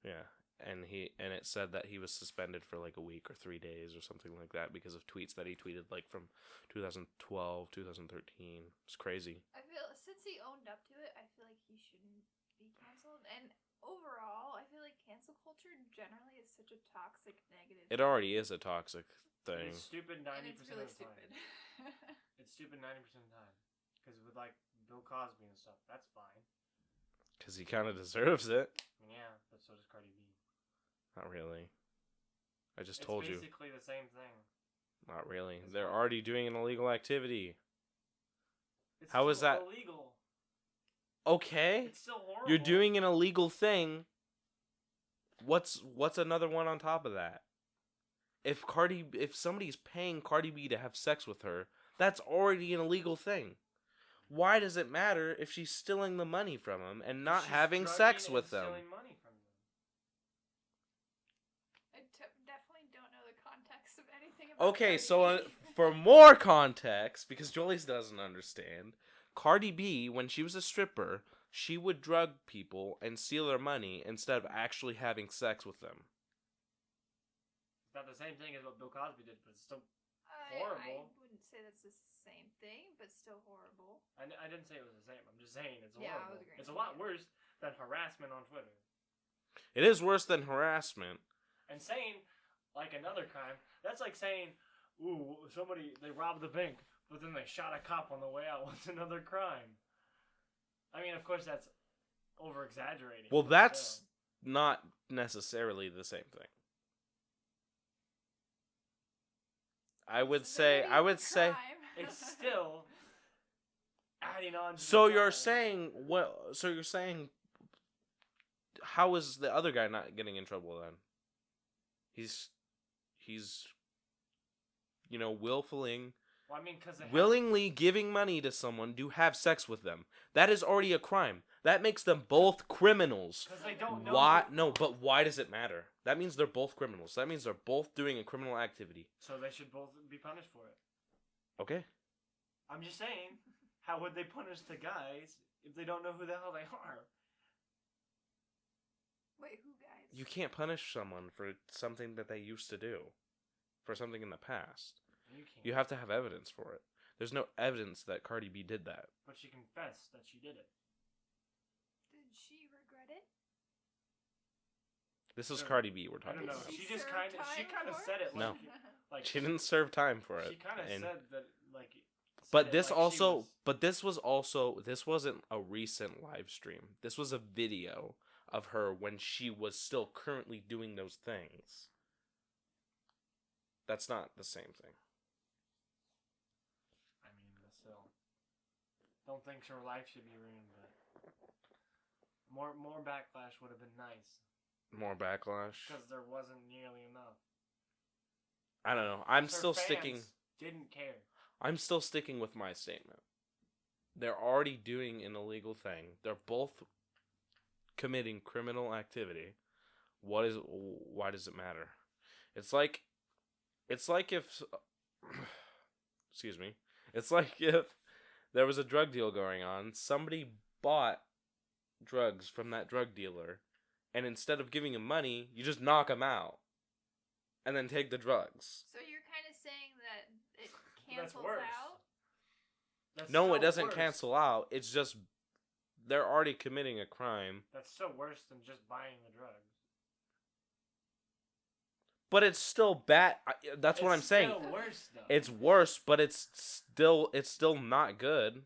Yeah, and it said that he was suspended for like a week or 3 days or something like that because of tweets that he tweeted like from 2012, 2013. It's crazy. I feel since he owned up to it, I feel like he shouldn't be canceled. And overall, I feel like cancel culture generally is such a toxic, negative. It already is a toxic thing. It's stupid and 90% it's really of the time. stupid. It's stupid 90% of the time. Because with like Bill Cosby and stuff, that's fine. Because he kind of deserves it. I mean, yeah, but so does Cardi B. Not really. I just It's told you. basically the same thing. Not really. It's They're fine. already doing an illegal activity. It's How is still that- illegal? Okay. It's still horrible. You're doing an illegal thing. What's another one on top of that? If somebody's paying Cardi B to have sex with her, that's already an illegal thing. Why does it matter if she's stealing the money from him and not She's having drugging sex and with them? stealing money from them. I definitely don't know the context of anything about Okay, Cardi so B. for more context, because Jolie's doesn't understand, Cardi B, when she was a stripper, she would drug people and steal their money instead of actually having sex with them. It's not the same thing as what Bill Cosby did, but it's still. I horrible. wouldn't say that's the same thing, but still horrible. I didn't say it was the same. I'm just saying it's Yeah, I horrible. was agreeing It's a with lot you. worse than harassment on Twitter. It is worse than harassment. And saying, like another crime, that's like saying, ooh, they robbed the bank, but then they shot a cop on the way out. What's another crime? I mean, of course, that's over exaggerating. Well, that's not necessarily the same thing. I would say, It's still adding on to so the you're crime. saying, how is the other guy not getting in trouble then? He's willfully Well, I mean, because willingly giving money to someone to have sex with them. That is already a crime. That makes them both criminals. Because they don't know. Why? No, but why does it matter? That means they're both criminals. That means they're both doing a criminal activity. So they should both be punished for it. Okay. I'm just saying, how would they punish the guys if they don't know who the hell they are? Wait, who guys? You can't punish someone for something that they used to do, for something in the past. You can't. You have to have evidence for it. There's no evidence that Cardi B did that. But she confessed that she did it. Did she regret it? This is I don't- Cardi B we're I talking don't know. about. She just serve kind of time said it for No. like She didn't serve time for it. She kind of and- said that like. But said it this like she also, was- this wasn't a recent live stream. This was a video of her when she was still currently doing those things. That's not the same thing. I mean, but still, don't think her life should be ruined. But more backlash would have been nice More backlash. because there wasn't nearly enough. I don't know. I'm Her still fans sticking. Didn't care. I'm still sticking with my statement. They're already doing an illegal thing. They're both committing criminal activity. Why does it matter? It's like if excuse me. It's like if there was a drug deal going on, somebody bought drugs from that drug dealer, and instead of giving him money, you just knock him out and then take the drugs. So you're kind of saying that it That's cancels worse. out? That's No, still it doesn't worse. cancel out. It's just they're already committing a crime. That's still worse than just buying the drugs. But it's still bad. That's what I'm saying. It's still worse, though. It's worse, but it's still not good.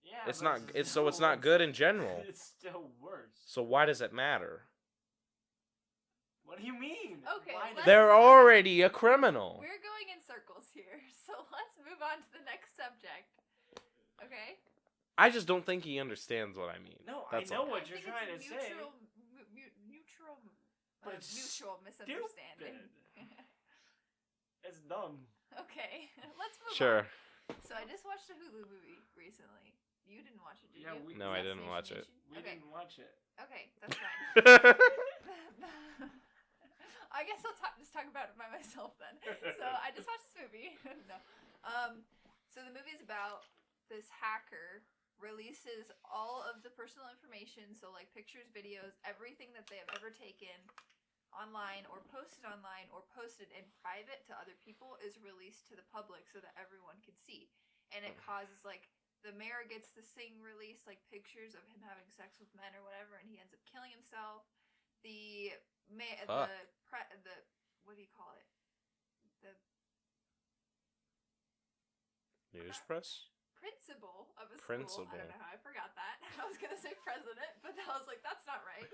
yeah, It's but not. It's so it's not worse. good in general. It's still worse. So why does it matter? What do you mean? Okay, Why let's- They're already a criminal. We're going in circles here, so let's move on to the next subject. Okay? I just don't think he understands what I mean. No, That's I know all. what I you're think trying to it's say. Mutual, But it's mutual misunderstanding. It's dumb. Okay, let's move Sure. on. So I just watched a Hulu movie recently. You didn't watch it, did Yeah, you? we- No, I didn't watch it. We Okay. didn't watch it. Okay, that's fine. I guess I'll just talk about it by myself then. So I just watched this movie. No. So the movie is about this hacker releases all of the personal information, so like pictures, videos, everything that they have ever taken online or posted in private to other people is released to the public so that everyone can see. And it causes like the mayor gets this thing released, like pictures of him having sex with men or whatever, and he ends up killing himself. The what do you call it? The News press? principal of a school. I don't know how I forgot that. I was gonna say president, but I was like, that's not right.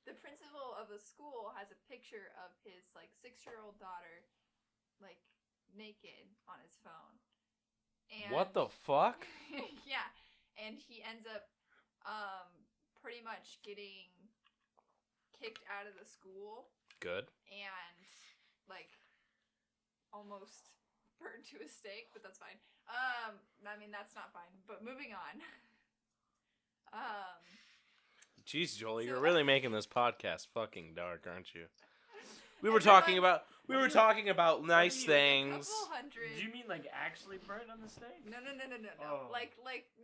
The principal of a school has a picture of his like 6-year-old daughter, like naked on his phone. And What the fuck? yeah, and he ends up pretty much getting kicked out of the school Good. and like almost burned to a stake, but that's fine. I mean that's not fine, but moving on. Jeez, Joel, So- you're really making this podcast fucking dark, aren't you? We were talking about nice things. Couple hundred. Do you mean like actually burned on the stake? No. Oh. Like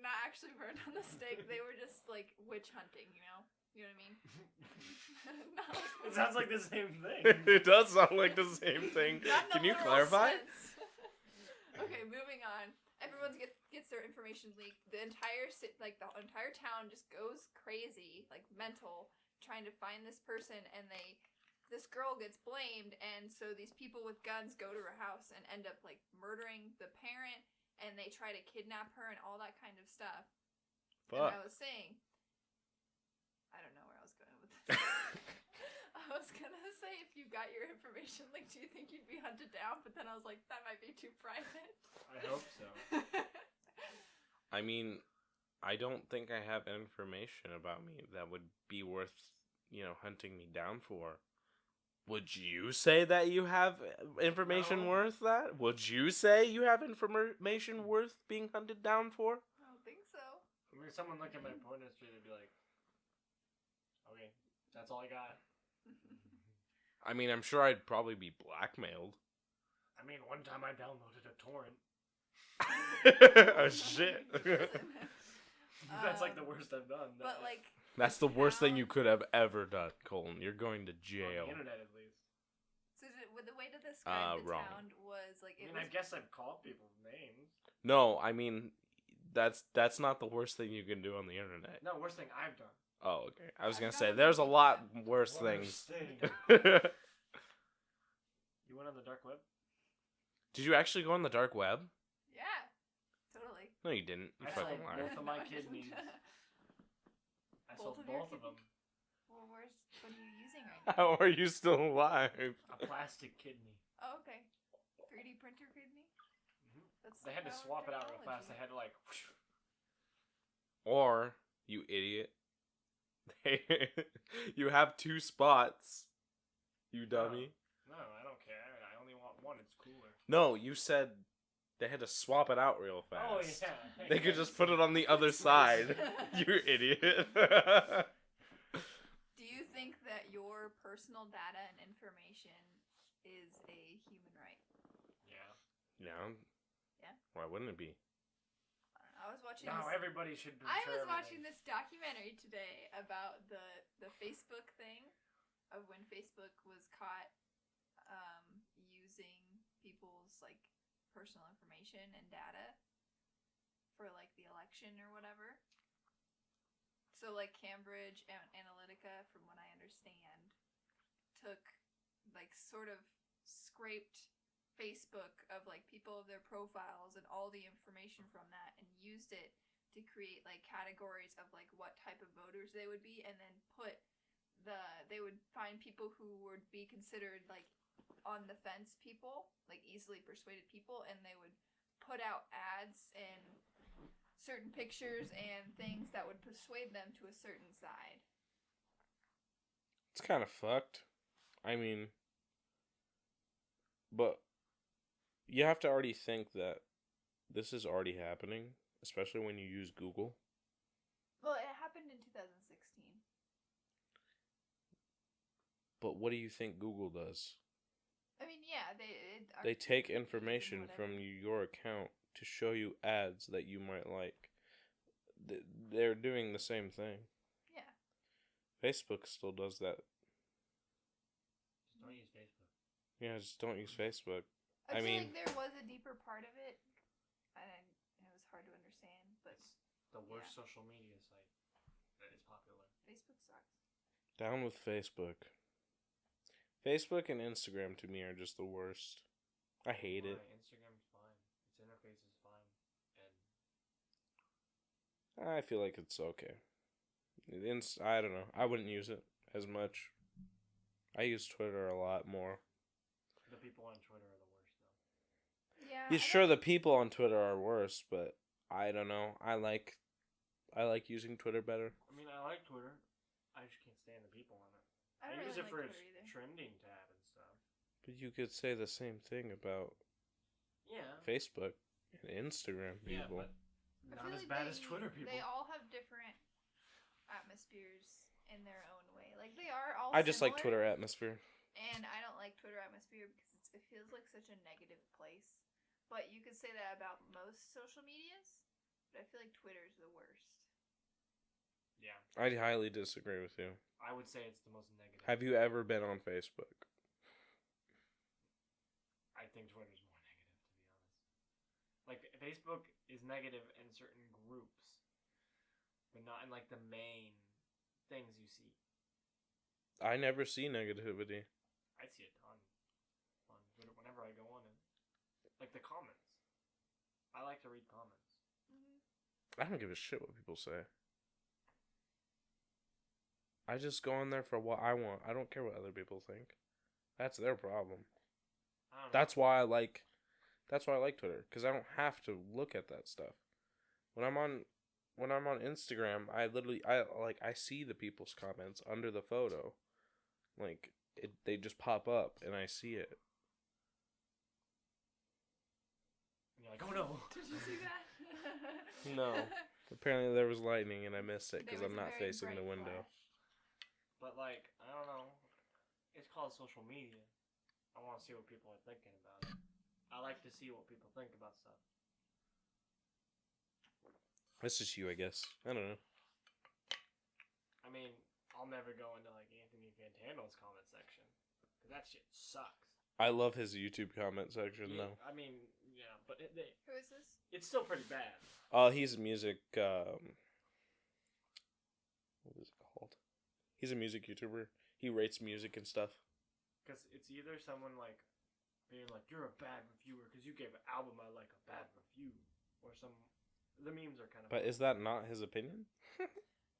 not actually burned on the stake. They were just like witch hunting, you know? You know what I mean? Not like- It sounds like the same thing. It does sound like the same thing. Not in a Can you literal clarify? sense. Okay, moving on. Everyone gets their information leaked. The entire town just goes crazy, like mental, trying to find this person, and this girl gets blamed, and so these people with guns go to her house and end up like murdering the parent, and they try to kidnap her and all that kind of stuff. Fuck. And I was saying, I don't know where I was going with this. I was gonna say if you got your information leaked, do you think you'd be hunted down? But then I was like, that might be too private. I hope so. I mean, I don't think I have information about me that would be worth, hunting me down for. Would you say that you have information No. worth that? Would you say you have information worth being hunted down for? I don't think so. I mean, someone look at my porn history, they'd be like, okay, that's all I got. I mean, I'm sure I'd probably be blackmailed. I mean, one time I downloaded a torrent. Oh, shit. That's like the worst I've done. But like, That's the worst thing you could have ever done, Colton. You're going to On jail. the internet, at least. so with the way to describe the wrong. town was like I it mean, was. I guess I've called people's names. No, I mean, that's not the worst thing you can do on the internet. No, worst thing I've done. Oh, okay. I was I've gonna done say it there's a before. lot worse things. thing. You went on the dark web? Did you actually go on the dark web? Yeah, totally. No, you didn't. You I fucking sold liar. both of my No, I didn't. kidneys. I Both sold of your both of them. Well, what are you using right now? How are you still alive? A plastic kidney. Oh, okay. 3D printer kidney. Mhm. That's They had to power swap it out real fast. They technology. had to like. Whoosh. Or, you idiot, you have 2 spots. You dummy. No, I don't care. I only want one. It's cooler. No, you said they had to swap it out real fast. Oh yeah. They could just put it on the other side. You idiot. Do you think that your personal data and information is a human right? Yeah. Yeah. Yeah? Why wouldn't it be? I was watching. No, this, everybody should. I was watching this documentary today about the Facebook thing of when Facebook was caught using people's like personal information and data for like the election or whatever. So like Cambridge Analytica, from what I understand, took like sort of scraped Facebook of like people of their profiles and all the information from that and used it to create like categories of like what type of voters they would be, and then they would find people who would be considered like on the fence people, like easily persuaded people, and they would put out ads and certain pictures and things that would persuade them to a certain side. It's kind of fucked. I mean, but you have to already think that this is already happening, especially when you use Google. Well, it happened in 2016. But what do you think Google does? I mean, yeah, They take feed and information whatever. from your account to show you ads that you might like. They're doing the same thing. Yeah. Facebook still does that. Just don't use Facebook. Yeah, just don't use Facebook. I feel mean- like there was a deeper part of it, and it was hard to understand. But It's the worst social media site that is popular. Facebook sucks. Down with Facebook. Facebook and Instagram to me are just the worst. I hate it. Why? Instagram's fine. Its interface is fine. And I feel like it's okay. I don't know. I wouldn't use it as much. I use Twitter a lot more. the people on Twitter are the worst, though. Yeah. Yeah, sure, the people on Twitter are worse, but I don't know. I like using Twitter better. I mean, I like Twitter. I just can't stand the people on it. I I don't use really it for like its Twitter either. trending tab and stuff. But you could say the same thing about Yeah. Facebook and Instagram Yeah, people. but I not feel as like bad as Twitter people. They all have different atmospheres in their own way. Like they are all. I just like similar, Twitter atmosphere. and I don't like Twitter atmosphere because it feels like such a negative place. But you could say that about most social medias. But I feel like Twitter's the worst. Yeah. I highly disagree with you. I would say it's the most negative. Have you ever been on Facebook? I think Twitter's more negative, to be honest. Like, Facebook is negative in certain groups, but not in, like, the main things you see. I never see negativity. I see a ton on Twitter whenever I go on it. Like, the comments. I like to read comments. I don't give a shit what people say. I just go on there for what I want. I don't care what other people think. That's their problem. I don't know. That's why I like Twitter, cuz I don't have to look at that stuff. When I'm on Instagram, I see the people's comments under the photo. Like they just pop up and I see it. And you're like, oh no. Did you see that? No. Apparently there was lightning and I missed it There cuz was I'm a not very facing the bright window. flash. But, like, I don't know. It's called social media. I want to see what people are thinking about it. I like to see what people think about stuff. That's just you, I guess. I don't know. I mean, I'll never go into, like, Anthony Fantano's comment section. Because that shit sucks. I love his YouTube comment section Yeah, though. I mean, yeah, but Who is this? it's still pretty bad. He's a music what is it called? He's a music YouTuber. He rates music and stuff. Because it's either someone, like, being like, you're a bad reviewer because you gave an album I like a bad review. Or some... The memes are kind of... But is that not his opinion?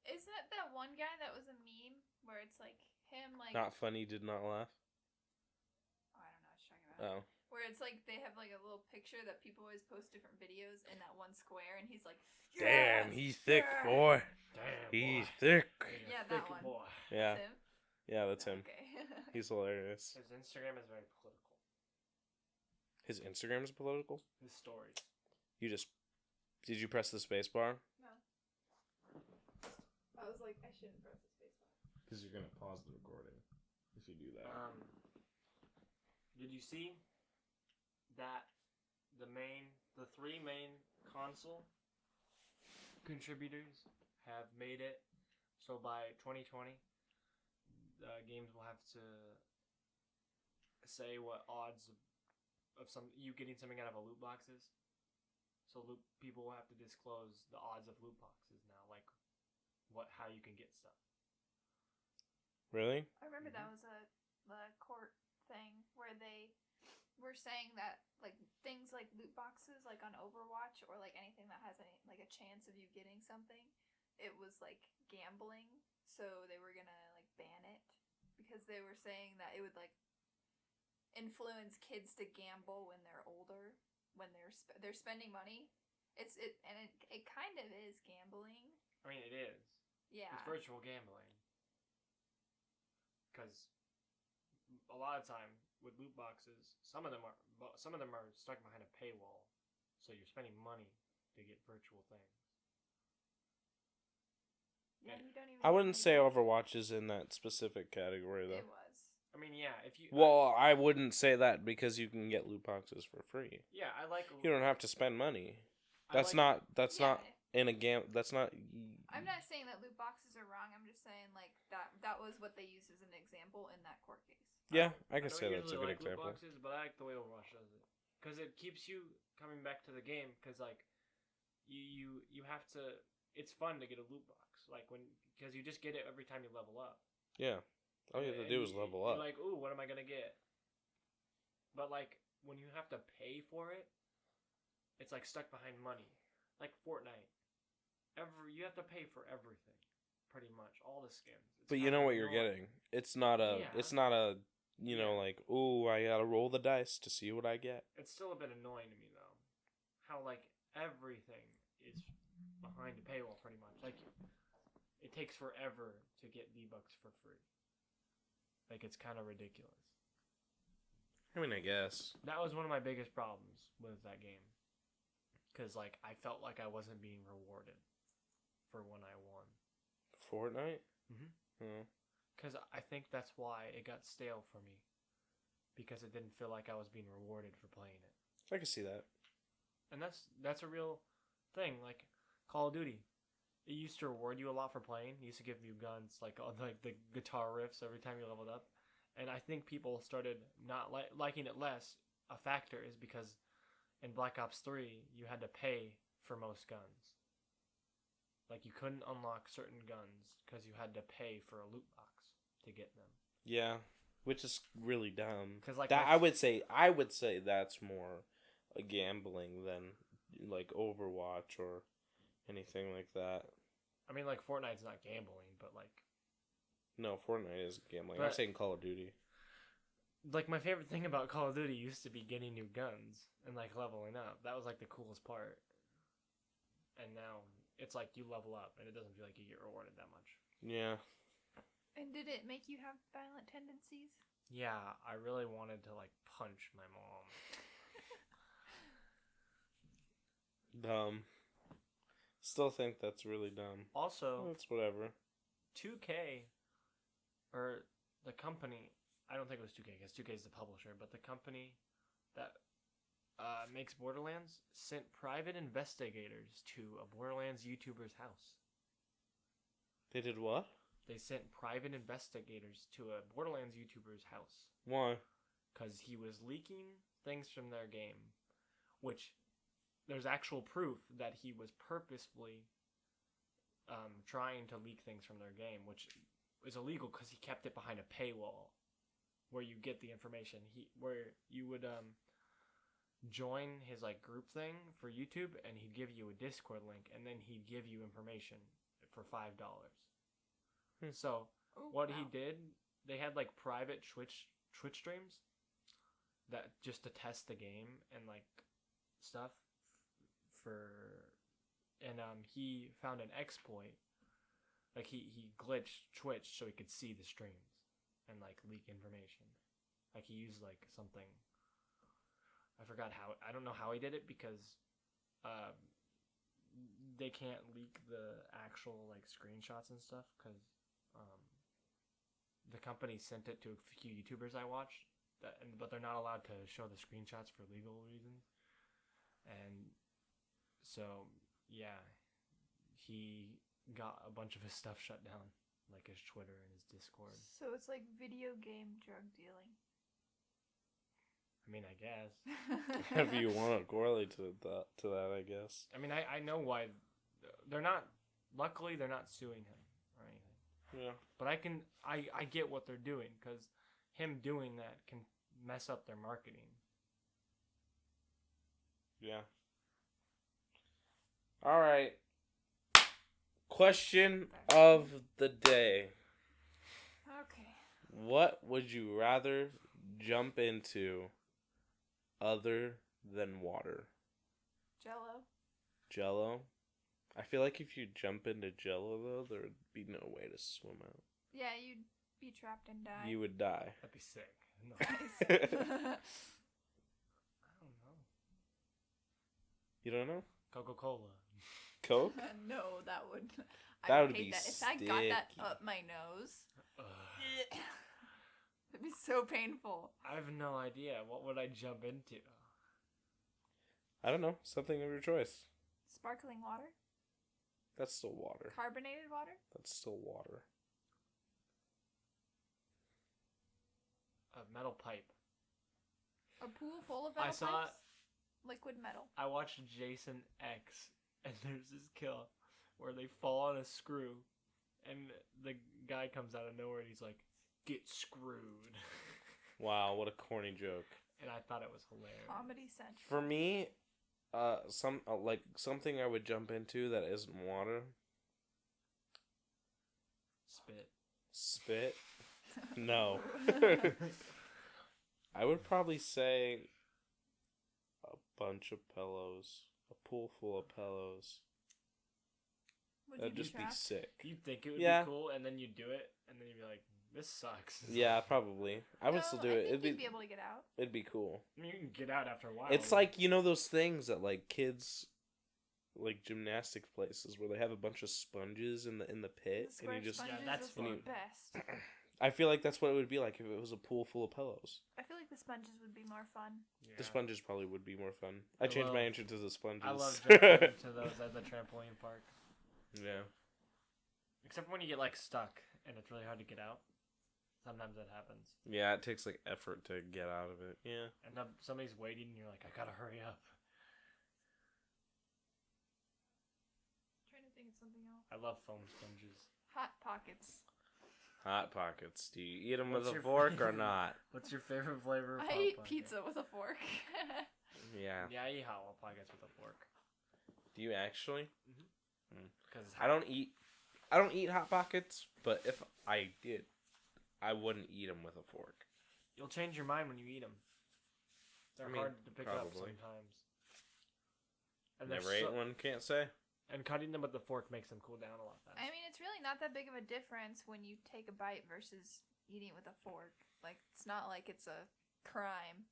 Is that one guy that was a meme where it's like him like Not funny, did not laugh. oh, I don't know what you're talking about. Oh. Where it's like they have like a little picture that people always post different videos in that one square, and he's like, "Yes, Damn, he's thick, yes." boy. Damn, He's boy. thick. Yeah, Thick that one. boy. Yeah, That's him? yeah, that's him. Okay. He's hilarious. His Instagram is very political. His Instagram is political. His stories. Did you press the space bar? No. I was like, I shouldn't press the space bar. Because you're gonna pause the recording if you do that. Did you see that the three main console contributors have made it so by 2020 games will have to say what odds of you getting something out of a loot box is. So people will have to disclose the odds of loot boxes now, like how you can get stuff. Really? I remember that was the court thing where they were saying that like things like loot boxes, like on Overwatch or like anything that has like a chance of you getting something, it was like gambling. So they were gonna like ban it because they were saying that it would like influence kids to gamble when they're older, when they're spending money. It kind of is gambling. I mean, it is. Yeah. It's virtual gambling. Because a lot of time with loot boxes, some of them are stuck behind a paywall, so you're spending money to get virtual things. Yeah, you don't even I get wouldn't money say back. Overwatch is in that specific category though. It was. I mean, yeah, if you Well, I wouldn't say that because you can get loot boxes for free. yeah, I like You don't have to spend money. I That's like- not. That's Yeah. not in a game. That's not. I'm not saying that loot boxes are wrong. I'm just saying like that was what they used as an example in that court case. Yeah, I can don't say that's a usually good like loot example. boxes, but I like the way Overwatch does it because it keeps you coming back to the game. Because like you have to. It's fun to get a loot box, like because you just get it every time you level up. Yeah. All you have to And do is level you're up. like, ooh, what am I gonna get? But like when you have to pay for it, it's like stuck behind money. Like Fortnite, you have to pay for everything, pretty much all the skins. It's But you kinda know what you're annoying. getting. It's not a. Yeah. It's not a. You know, Yeah. like, ooh, I gotta roll the dice to see what I get. It's still a bit annoying to me though, how like everything is behind a paywall pretty much. Like it takes forever to get V-Bucks for free. Like it's kind of ridiculous. I mean, I guess. That was one of my biggest problems with that game. Because, like, I felt like I wasn't being rewarded for when I won. Fortnite. Mhm. Oh. Because I think that's why it got stale for me. Because it didn't feel like I was being rewarded for playing it. I can see that. And that's a real thing. Like, Call of Duty. It used to reward you a lot for playing. It used to give you guns, like the guitar riffs every time you leveled up. And I think people started not liking it less. A factor is because in Black Ops 3, you had to pay for most guns. Like, you couldn't unlock certain guns because you had to pay for a loot box to get them. Yeah, which is really dumb. 'Cause, like, that, my- I would say that's more a gambling than like Overwatch or anything like that. I mean, like, Fortnite's not gambling, but, like... No, Fortnite is gambling. I'm But- saying Call of Duty. Like, my favorite thing about Call of Duty used to be getting new guns and, like, leveling up. That was, like, the coolest part. And now, it's like you level up, and it doesn't feel like you get rewarded that much. Yeah. And did it make you have violent tendencies? Yeah, I really wanted to, like, punch my mom. Dumb. Still think that's really dumb. Also, It's whatever. 2K, or the company, I don't think it was 2K, because 2K is the publisher, but the company that makes Borderlands sent private investigators to a Borderlands YouTuber's house. They did what? They sent private investigators to a Borderlands YouTuber's house Why? because he was leaking things from their game, which there's actual proof that he was purposefully trying to leak things from their game, which is illegal because he kept it behind a paywall where you get the information. Where you would join his like group thing for YouTube, and he'd give you a Discord link, and then he'd give you information for $5. So Oh, what he wow. did, they had like private Twitch streams that just to test the game and like stuff and he found an exploit, like he glitched Twitch so he could see the streams and like leak information. Like he used like something, I forgot how, I don't know how he did it because they can't leak the actual like screenshots and stuff because the company sent it to a few YouTubers I watched, but they're not allowed to show the screenshots for legal reasons. And so, yeah, he got a bunch of his stuff shut down, like his Twitter and his Discord. So it's like video game drug dealing. I mean, I guess. If you want to correlate to that, I guess. I mean, I know why they're not. Luckily, they're not suing him or anything. Yeah. But I get what they're doing because him doing that can mess up their marketing. Yeah. All right. Question of the day. Okay. What would you rather jump into other than water? Jello. Jello? I feel like if you jump into Jello, though, there would be no way to swim out. Yeah, you'd be trapped and die. You would die. That'd be sick. No. Nice. I don't know. You don't know? Coca-Cola. Coke? No, that would. I That would would hate be that. If I got that sticky. up my nose. Ugh. It'd be so painful. I have no idea. What would I jump into? I don't know. Something of your choice. Sparkling water? That's still water. Carbonated water? That's still water. A metal pipe. A pool full of I metal saw- pipes? Liquid metal. I watched Jason X, and there's this kill where they fall on a screw, and the guy comes out of nowhere and he's like, "Get screwed," Wow, what a corny joke. and I thought it was hilarious. Comedy Central. For me, something I would jump into that isn't water. Spit. Spit. No. I would probably say a bunch of pillows. A pool full of pillows. Would That'd you just be trapped? sick. You'd think it would Yeah. be cool, and then you'd do it, and then you'd be like, "This sucks." Yeah, probably. I would No, still do I it. think It'd you'd be be able to get out. it'd be cool. I mean, you can get out after a while. It's like, you know, those things that like kids, like gymnastics places where they have a bunch of sponges in the The pit, square and you just. sponges that's are the fun. best. I feel like that's what it would be like if it was a pool full of pillows. I feel like the sponges would be more fun. Yeah. The sponges probably would be more fun. I I changed my love- answer to the sponges. I love jumping into those at the trampoline park. Yeah. Except when you get like stuck and it's really hard to get out. Sometimes that happens. Yeah, it takes like effort to get out of it. Yeah. And then somebody's waiting and you're like, "I gotta hurry up." trying to think of something else. I love foam sponges. Hot Pockets. Hot Pockets. Do you eat them with What's a your fork or favorite? not? What's your favorite flavor of I Hot eat Pocket? pizza with a fork. Yeah. Yeah, I eat Hot Pockets with a fork. Do you actually? Cause I don't eat Hot Pockets, but if I did, I wouldn't eat them with a fork. You'll change your mind when you eat them. They're I mean, hard to pick up probably. sometimes. And they're Never ate one, can't say. And cutting them with the fork makes them cool down a lot faster. I mean, it's really not that big of a difference when you take a bite versus eating it with a fork. Like, it's not like it's a crime.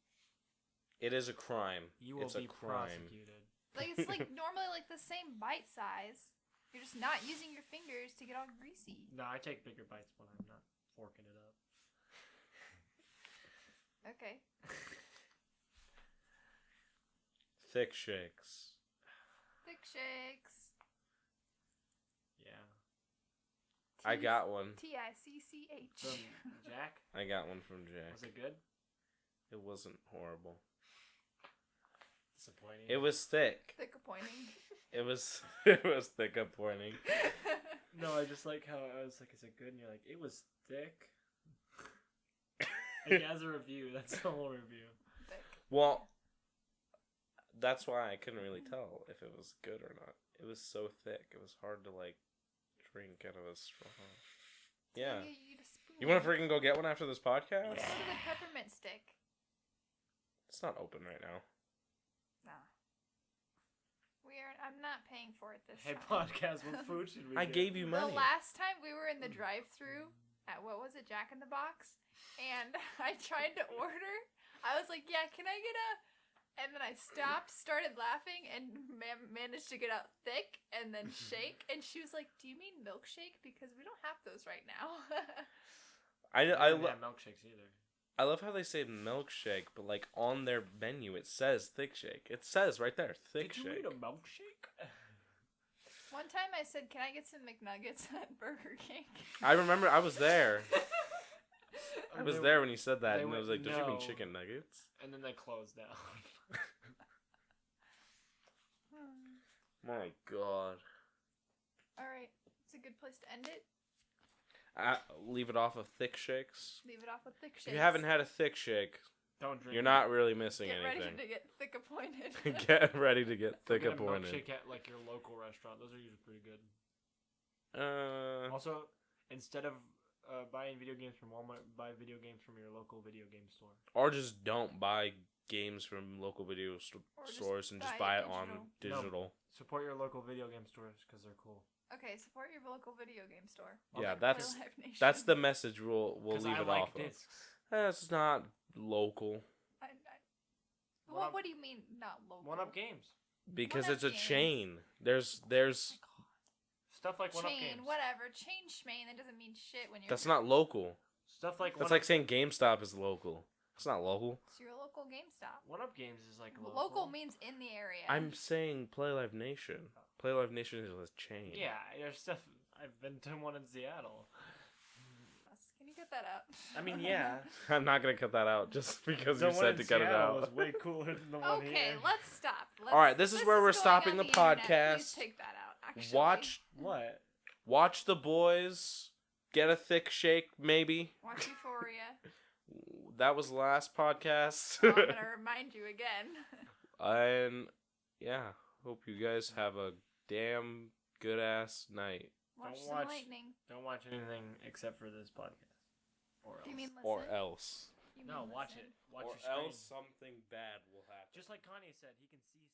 It is a crime. You will it's be a crime. prosecuted. Like, it's like normally like the same bite size. You're just not using your fingers to get all greasy. No, I take bigger bites when I'm not forking it up. Okay. Thick shakes. Thick shakes. Yeah. I got one. TICCH. From Jack, I got one from Jack. was it good? It wasn't horrible. Disappointing. It was thick. Thick appointing. It was thick up pointing. No, I just like how I was like, "Is it good?" And you're like, "It was thick." Like as a review, that's the whole review. Thick. Well, that's why I couldn't really tell if it was good or not. It was so thick. It was hard to like drink out of a straw. Yeah. You eat a spoon. You want to freaking go get one after this podcast? Let's go to the peppermint stick. It's not open right now. Nah. I'm not paying for it this Hey, time. podcast, what food should we I get? gave you money. The last time we were in the drive-thru at what was it, Jack in the Box, and I tried to order. I was like, "Yeah, can I get a?" And then I stopped, started laughing, and managed to get out thick and then shake. And she was like, "Do you mean milkshake? Because we don't have those right now." I I don't have milkshakes either. I love how they say milkshake, but like on their menu it says thick shake. It says right there, thick Did you shake. eat a milkshake? One time I said, "Can I get some McNuggets at Burger King?" I remember I was there. I And was they- there when he said that, they and I was like, went, "Don't you mean "No." chicken nuggets?" And then they closed down. My God. All right, it's a good place to end it. Leave it off of thick shakes. Leave it off with thick shakes. If you haven't had a thick shake, Don't drink. you're it. not really missing Get ready anything. to get thick appointed. Get ready to get Go thick get a appointed. milkshake at like your local restaurant. Those are usually pretty good. Also, instead of buying video games from Walmart, buy video games from your local video game store. Or just don't buy games from local video Or just stores and just buy buy it it on digital. digital. Support your local video game stores because they're cool. Okay, support your local video game store. Yeah, Play that's Live Nation. that's the message we'll 'Cause leave I it like off of. discs. That's not local One What, Up- what do you mean not local? One Up Games. because One-Up it's a games. chain. There's Stuff like One Up Chain, Games. whatever. Chain schmain, that doesn't mean shit when you're. that's not local. Stuff like That's like saying GameStop is local. It's not local. It's your local GameStop. One Up Games is like Local means in the area. I'm saying Play Live Nation. Play Live Nation is a chain. Yeah, there's stuff. I've been to one in Seattle. Can you get that out? I mean, yeah. I'm not gonna cut that out just because The you one said in to cut it Seattle out. was way cooler than the one Okay, here. let's stop. All right, this is where we're going stopping on the internet. podcast. Please take that out. Actually. What? Watch The Boys. Get a thick shake, maybe. Watch Euphoria. That was the last podcast. I'm gonna remind you again. And yeah, hope you guys have a damn good ass night. Watch Don't some watch- lightning. Don't watch anything except for this podcast. Or else. Do you mean listen? Or else. You No, mean watch listen? it. Watch Or your screen. else something bad will happen. Just like Kanye said, he can see